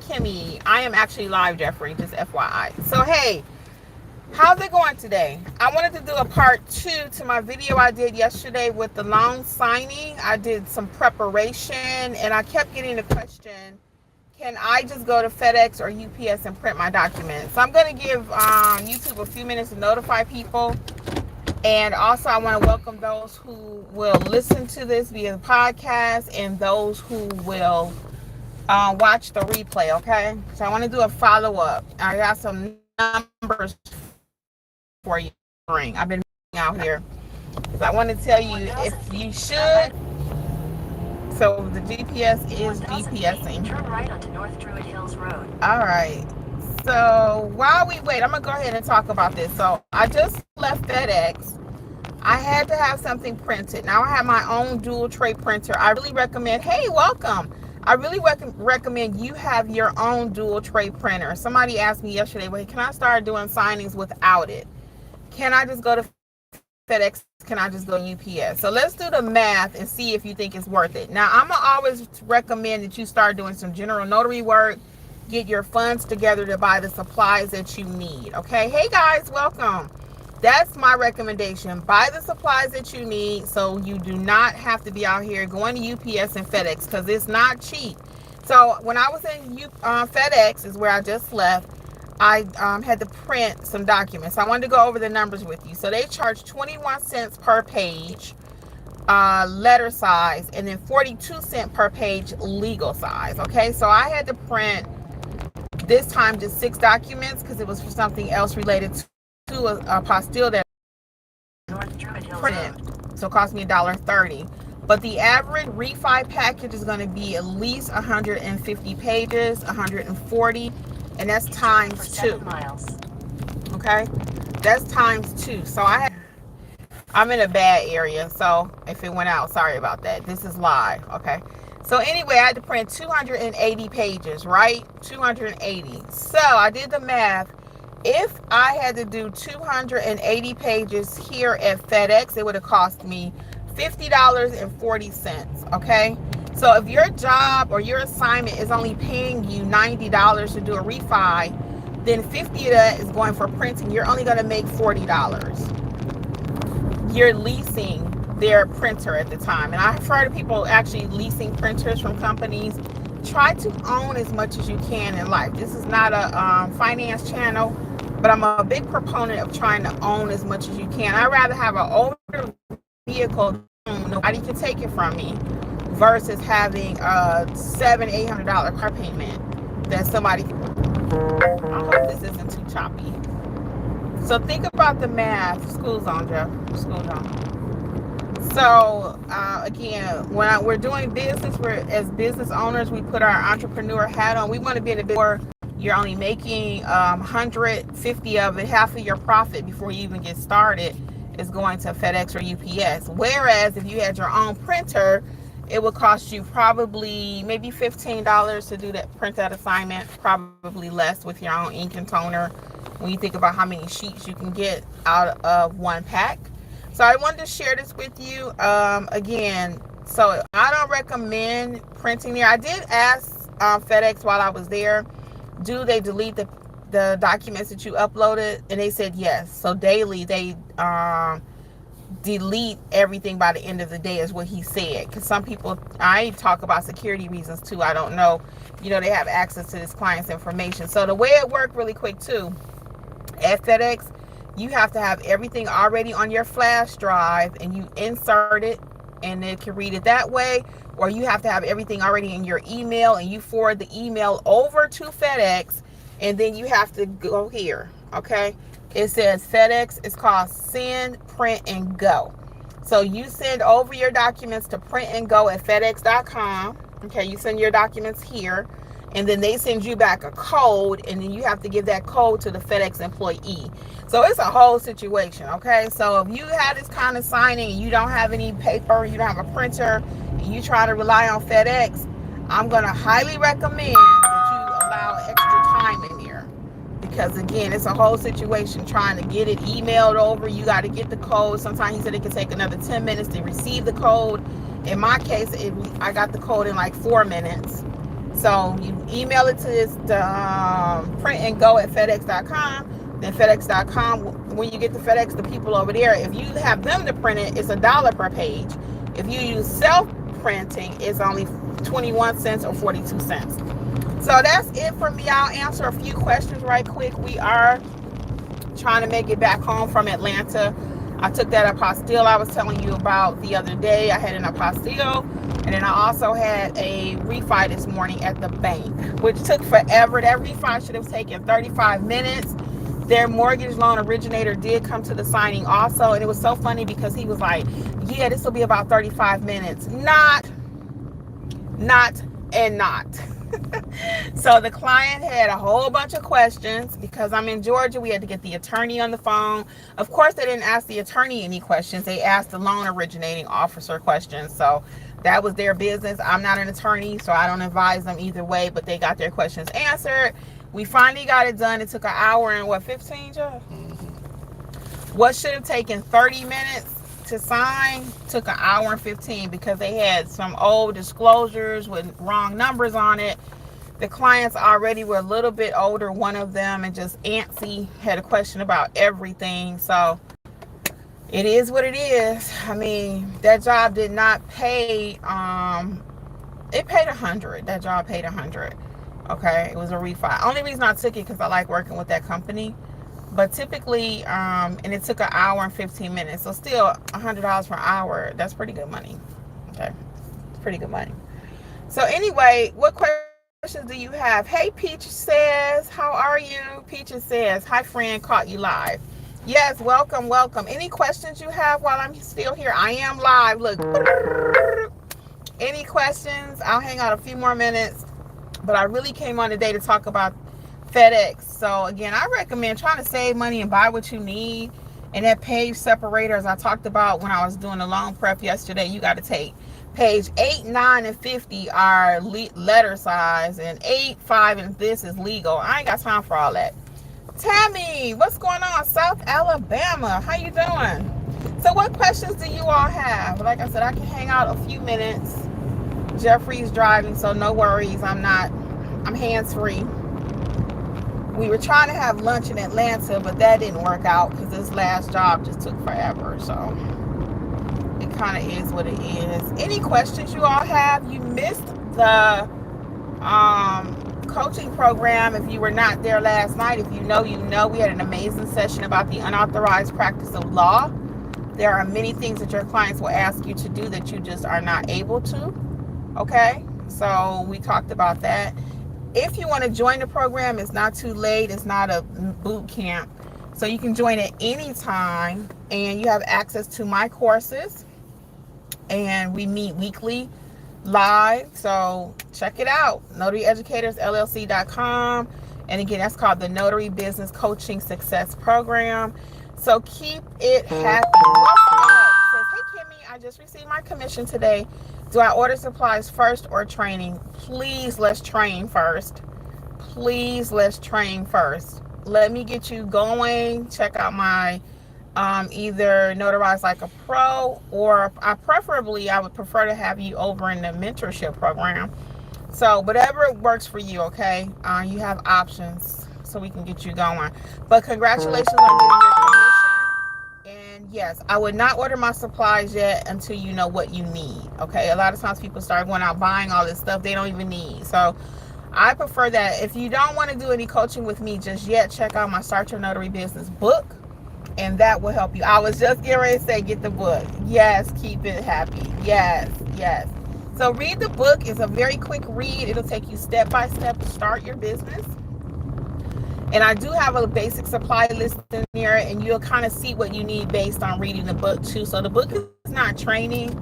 Kimmi. I am actually live, Jeffrey, just FYI. So, hey, how's it going today? I wanted to do a part 2 to my video I did yesterday with the loan signing. I did some preparation, and I kept getting the question, can I just go to FedEx or UPS and print my documents? So I'm going to give YouTube a few minutes to notify people. And also, I want to welcome those who will listen to this via the podcast and those who will watch the replay, okay? So I want to do a follow-up. I got some numbers for you. I've been out here. So I want to tell you if you should. So the GPS is GPSing. Turn right onto North Druid Hills Road. All right. So while we wait, I'm going to go ahead and talk about this. So I just left FedEx. I had to have something printed. Now I have my own dual tray printer. I really recommend, hey, welcome. I really recommend you have your own dual tray printer. Somebody asked me yesterday, well, can I start doing signings without it? Can I just go to FedEx? Can I just go to UPS? So let's do the math and see if you think it's worth it. Now, I'm going to always recommend that you start doing some general notary work, get your funds together to buy the supplies that you need. Okay. Hey guys, welcome. That's my recommendation. Buy the supplies that you need so you do not have to be out here going to UPS and FedEx because it's not cheap. So when I was in FedEx is where I just left, I had to print some documents. I wanted to go over the numbers with you. So they charge 21 cents per page letter size, and then 42 cents per page legal size. Okay, so I had to print this time just 6 documents because it was for something else related to a apostille that printed. So it cost me $1.30. But the average refi package is going to be at least 150 pages, 140, and that's times 2. Okay, that's times 2. So I'm in a bad area, so if it went out, sorry about that. This is live. Okay. So anyway, I had to print 280 pages, right? 280. So I did the math. If I had to do 280 pages here at FedEx, it would have cost me $50.40, okay? So if your job or your assignment is only paying you $90 to do a refi, then 50 of that is going for printing. You're only going to make $40. You're leasing their printer at the time. And I've heard of people actually leasing printers from companies. Try to own as much as you can in life. This is not a finance channel, but I'm a big proponent of trying to own as much as you can. I'd rather have an older vehicle, nobody can take it from me, versus having a $700-800 car payment that somebody can. I hope this isn't too choppy. So think about the math. School's on, Jeff. School's on. So again, when we're doing business, as business owners, we put our entrepreneur hat on. We want to be in a bit where you're only making 150 of it, half of your profit before you even get started is going to FedEx or UPS. Whereas if you had your own printer, it would cost you probably maybe $15 to do that print that assignment, probably less with your own ink and toner when you think about how many sheets you can get out of one pack. So I wanted to share this with you. Again, so I don't recommend printing there. I did ask FedEx while I was there, do they delete the documents that you uploaded? And they said yes. So daily they delete everything by the end of the day is what he said. Because some people, I talk about security reasons too. I don't know. You know, they have access to this client's information. So the way it worked really quick too, at FedEx, you have to have everything already on your flash drive and you insert it and it can read it that way, or you have to have everything already in your email and you forward the email over to FedEx and then you have to go here. Okay, it says FedEx is called send, print, and go. So you send over your documents to print and go at FedEx.com. Okay, you send your documents here and then they send you back a code and then you have to give that code to the FedEx employee. So it's a whole situation, okay? So if you have this kind of signing and you don't have any paper, you don't have a printer, and you try to rely on FedEx, I'm going to highly recommend that you allow extra time in there. Because again, it's a whole situation trying to get it emailed over. You got to get the code. Sometimes he said it can take another 10 minutes to receive the code. In my case, I got the code in like 4 minutes. So you email it to this print and go at FedEx.com. Then FedEx.com, when you get to FedEx, the people over there, if you have them to print it, it's $1 per page. If you use self printing, it's only 21 cents or 42 cents. So that's it for me. I'll answer a few questions right quick. We are trying to make it back home from Atlanta. I took that apostille I was telling you about the other day. I had an apostille, and then I also had a refi this morning at the bank, which took forever. That refi should have taken 35 minutes. Their mortgage loan originator did come to the signing also, and it was so funny because he was like, yeah, this will be about 35 minutes. Not. So the client had a whole bunch of questions. Because I'm in Georgia, we had to get the attorney on the phone. Of course, they didn't ask the attorney any questions. They asked the loan originating officer questions. So that was their business. I'm not an attorney, so I don't advise them either way, but they got their questions answered. We finally got it done. It took an hour and 15, Jeff? What should have taken 30 minutes to sign took an hour and 15 because they had some old disclosures with wrong numbers on it. The clients already were a little bit older, one of them, and just antsy, had a question about everything. So it is what it is. I mean, that job did not pay, it paid 100. That job paid 100. Okay, it was a refi. Only reason I took it because I like working with that company. But typically, and it took an hour and 15 minutes. So still $100 per hour. That's pretty good money. Okay. It's pretty good money. So anyway, what questions do you have? Hey, Peach says, how are you? Peach says, hi, friend, caught you live. Yes, welcome. Any questions you have while I'm still here? I am live. Look. Any questions? I'll hang out a few more minutes. But I really came on today to talk about FedEx. So again, I recommend trying to save money and buy what you need. And that page separator, as I talked about when I was doing the loan prep yesterday, you got to take page 8, 9, and 50 are letter size, and 8, 5, and this is legal. I ain't got time for all that. Tammy, what's going on? South Alabama, how you doing? So what questions do you all have? Like I said, I can hang out a few minutes. Jeffrey's driving, so no worries. I'm hands-free. We were trying to have lunch in Atlanta, but that didn't work out because this last job just took forever. So it kind of is what it is. Any questions you all have? You missed the coaching program if you were not there last night. If you know, you know. We had an amazing session about the unauthorized practice of law. There are many things that your clients will ask you to do that you just are not able to. Okay? So we talked about that. If you want to join the program, it's not too late. It's not a boot camp. So you can join at any time, and you have access to my courses, and we meet weekly live. So check it out, notaryeducatorsllc.com. And again, that's called the Notary Business Coaching Success Program. So keep it happy. What's up? Says, hey Kimmy, I just received my commission today. Do I order supplies first or training? Please, let's train first. Please, let's train first. Let me get you going. Check out my either Notarize Like a Pro, or I would prefer to have you over in the mentorship program. So whatever works for you, okay? You have options, so we can get you going. But congratulations on getting your commission. And yes, I would not order my supplies yet until you know what you need, okay? A lot of times people start going out buying all this stuff they don't even need. So I prefer that. If you don't want to do any coaching with me just yet, check out my Start Your Notary Business book, and that will help you. I was just getting ready to say, get the book. Yes, keep it happy. Yes. So read the book. It's a very quick read. It'll take you step by step to start your business. And I do have a basic supply list in there, and you'll kind of see what you need based on reading the book too. So the book is not training.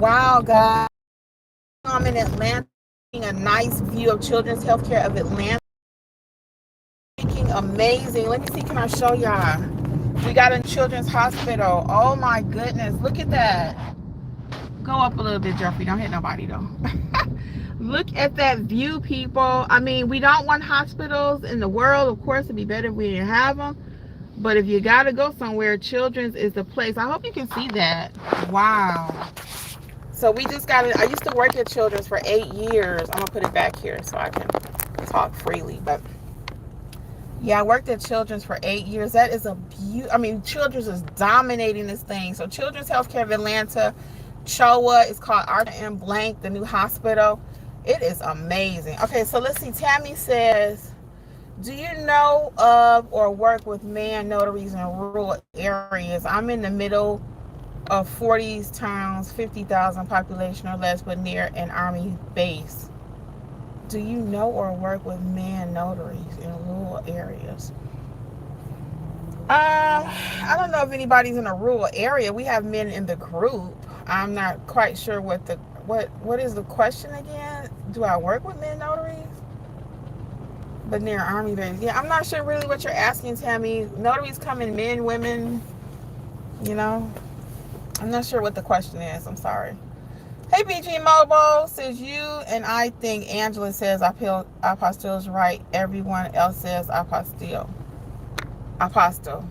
Wow, guys. I'm in Atlanta, a nice view of Children's Healthcare of Atlanta. Amazing. Let me see, can I show y'all? We got a children's hospital. Oh my goodness, look at that. Go up a little bit, Jeffrey. Don't hit nobody though. Look at that view, people. I mean, we don't want hospitals in the world. Of course, it'd be better if we didn't have them. But if you gotta go somewhere, Children's is the place. I hope you can see that. Wow. So we just got it. I used to work at Children's for 8 years. I'm gonna put it back here so I can talk freely. But yeah, I worked at Children's for 8 years. That is a I mean, Children's is dominating this thing. So Children's Healthcare of Atlanta, CHOA, is called Arthur M. Blank, the new hospital. It is amazing. Okay, so let's see. Tammy says, do you know of or work with man notaries in rural areas? I'm in the middle of 40s towns, 50,000 population or less, but near an army base. Do you know or work with man notaries in rural areas? I don't know if anybody's in a rural area. We have men in the group. I'm not quite sure what is the question again? Do I work with men notaries? But near army base. Yeah, I'm not sure really what you're asking, Tammy. Notaries come in men, women, you know. I'm not sure what the question is. I'm sorry. Hey, BG Mobile, says you and I think Angela says apostille is right. Everyone else says apostille. Apostille.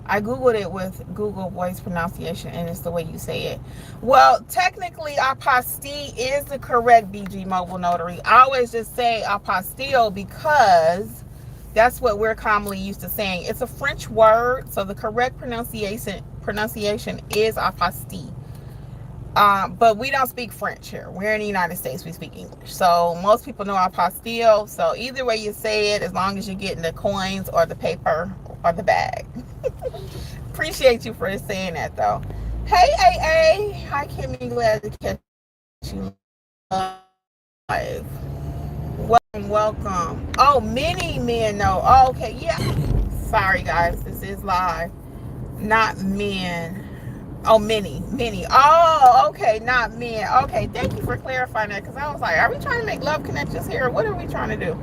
I Googled it with Google voice pronunciation, and it's the way you say it. Well, technically, apostille is the correct BG Mobile Notary. I always just say apostille because that's what we're commonly used to saying. It's a French word, so the correct pronunciation is apostille. But we don't speak French here. We're in the United States. We speak English. So most people know apostille. So either way you say it, as long as you're getting the coins or the paper or the bag. Appreciate you for saying that, though. Hey, AA. Hi, Kimmy. Glad to catch you live. Welcome. Oh, many men know. Oh, okay, yeah. Sorry, guys. This is live. Not men. Oh, many. Oh, okay, not men. Okay, thank you for clarifying that, because I was like, are we trying to make love connections here? What are we trying to do?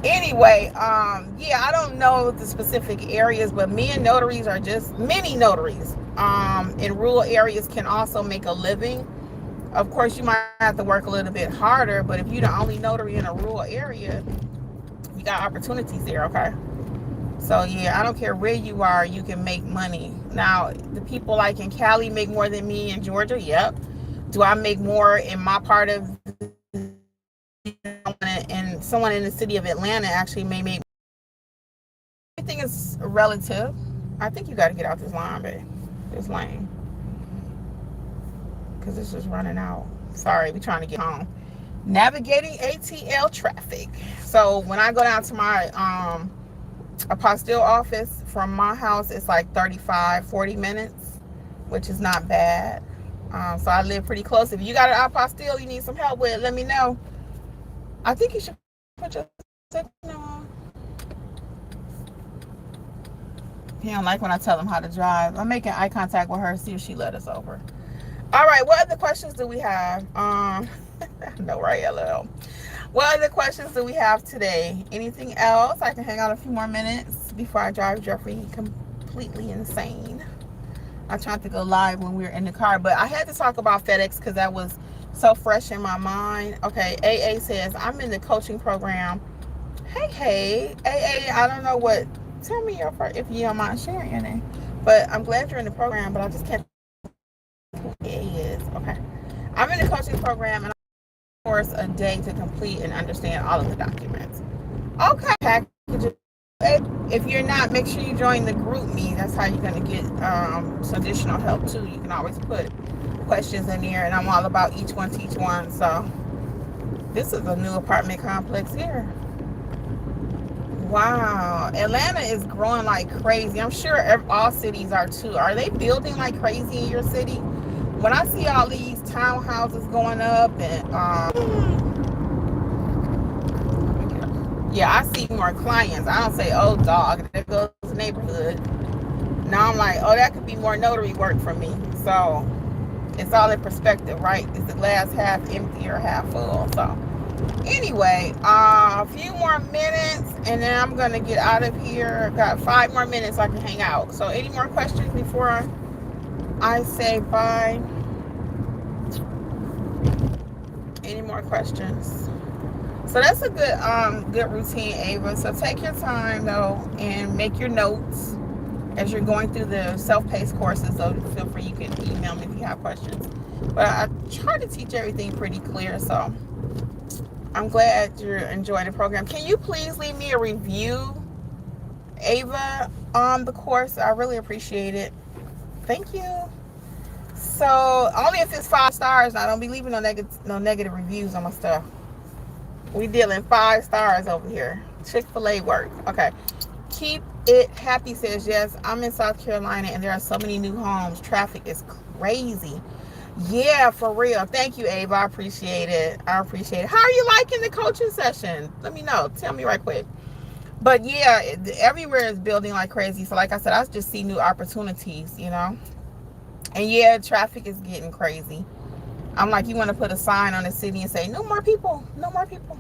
Anyway, yeah, I don't know the specific areas, but men notaries are just many notaries. In rural areas can also make a living. Of course, you might have to work a little bit harder, but if you're the only notary in a rural area, you got opportunities there, okay? So yeah, I don't care where you are, you can make money. Now, the people like in Cali make more than me in Georgia, yep. Do I make more in my part of, and someone in the city of Atlanta actually may make, everything is relative. I think you got to get out this line, babe. This lane. Because this is running out. Sorry, we're trying to get home. Navigating ATL traffic. So when I go down to my apostille office from my house, it's like 35-40 minutes, which is not bad. So I live pretty close. If you got an apostille you need some help with, let me know. I think you should put your signal on. He don't like when I tell him how to drive. I'm making eye contact with her, see if she let us over. All right, what other questions do we have? No, right, LL. What other questions do we have today? Anything else? I can hang out a few more minutes before I drive Jeffrey completely insane. I tried to go live when we were in the car, but I had to talk about FedEx because that was so fresh in my mind. Okay, AA says, I'm in the coaching program. Hey, AA, I don't know what, tell me your first, if you don't mind sharing your name. But I'm glad you're in the program, but I just can't who AA is. Okay. I'm in the coaching program, and course a day to complete and understand all of the documents. Okay, package. If you're not, make sure you join the group me. That's how you're going to get some additional help too. You can always put questions in there, and I'm all about each one teach one. So this is a new apartment complex here. Wow, Atlanta is growing like crazy. I'm sure all cities are too. Are they building like crazy in your city? When I see all these townhouses going up, and yeah, I see more clients. I don't say, oh dog, there goes the neighborhood. Now I'm like, oh, that could be more notary work for me. So it's all in perspective, right? Is the glass half empty or half full? So anyway, a few more minutes and then I'm gonna get out of here. Got 5 more minutes I can hang out. So any more questions before I say bye? Any more questions? So that's a good good routine, Ava. So take your time though and make your notes. as you're going through the self-paced courses. So feel free, you can email me if you have questions. But I try to teach everything pretty clear, so I'm glad you're enjoying the program. Can you please leave me a review, Ava, on the course? I really appreciate it. Thank you. So only if it's 5 stars. Now, don't be leaving no negative reviews on my stuff. We dealing 5 stars over here. Chick-fil-A work. Okay. Keep it happy says, yes, I'm in South Carolina and there are so many new homes. Traffic is crazy. Yeah, for real. Thank you, Ava. I appreciate it. How are you liking the coaching session? Let me know. Tell me right quick. But yeah, everywhere is building like crazy. So like I said, I just see new opportunities, you know. And yeah, traffic is getting crazy. I'm like, you want to put a sign on the city and say, no more people, no more people.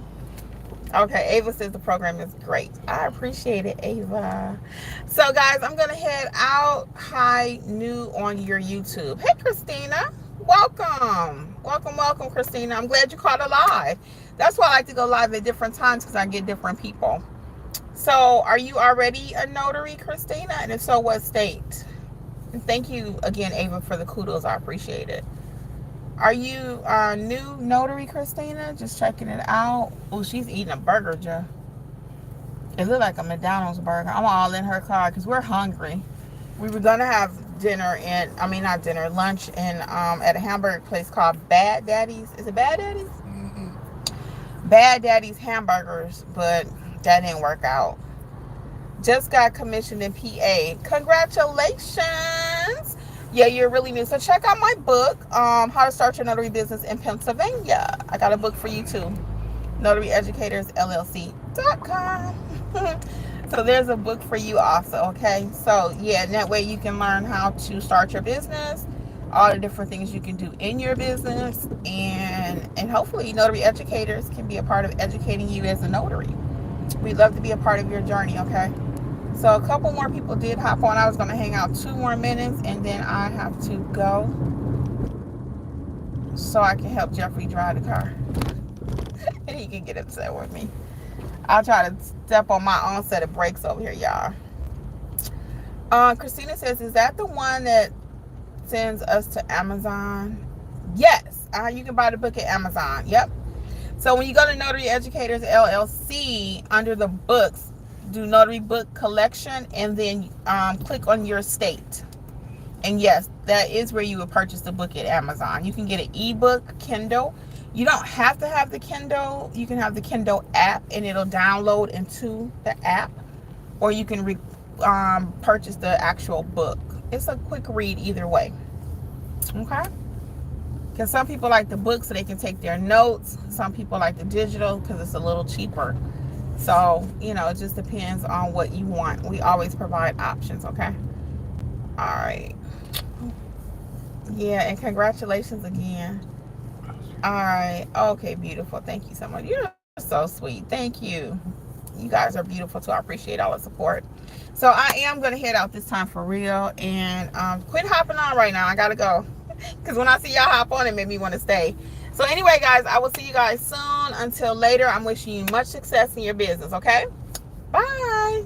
Okay, Ava says the program is great. I appreciate it, Ava. So guys, I'm gonna head out. Hi, new on your YouTube. Hey, Christina, welcome, Christina. I'm glad you caught a live. That's why I like to go live at different times, because I get different people. So are you already a notary, Christina? And if so, what state? And thank you again, Ava, for the kudos. I appreciate it. Are you new notary, Christina? Just checking it out. Oh, she's eating a burger, Joe. It looked like a McDonald's burger. I'm all in her car because we're hungry. We were gonna have dinner not dinner, lunch at a hamburger place called Bad Daddy's. Is it Bad Daddy's? Mm-hmm. Bad Daddy's Hamburgers, but that didn't work out. Just got commissioned in PA. Congratulations. Yeah, you're really new. So check out my book, How to Start Your Notary Business in Pennsylvania. I got a book for you too. NotaryEducatorsLLC.com. So there's a book for you also, okay? So yeah, that way you can learn how to start your business, all the different things you can do in your business, and hopefully notary educators can be a part of educating you as a notary. We'd love to be a part of your journey, okay? So a couple more people did hop on. I was going to hang out 2 more minutes and then I have to go so I can help Jeffrey drive the car. And he can get upset with me. I'll try to step on my own set of brakes over here, y'all. Christina says, is that the one that sends us to Amazon? Yes. You can buy the book at Amazon. Yep. So when you go to Notary Educators LLC, under the books, do Notary Book Collection, and then click on your state. And yes, that is where you would purchase the book at Amazon. You can get an ebook, Kindle. You don't have to have the Kindle. You can have the Kindle app, and it'll download into the app. Or you can purchase the actual book. It's a quick read either way. Okay? Because some people like the book so they can take their notes. Some people like the digital because it's a little cheaper. So, you know, it just depends on what you want. We always provide options, okay? All right. Yeah, and congratulations again. All right. Okay, beautiful. Thank you so much. You're so sweet. Thank you. You guys are beautiful too. I appreciate all the support. So I am going to head out this time for real. And quit hopping on right now. I got to go. Because when I see y'all hop on, it made me want to stay. So anyway, guys, I will see you guys soon. Until later, I'm wishing you much success in your business, okay? Bye.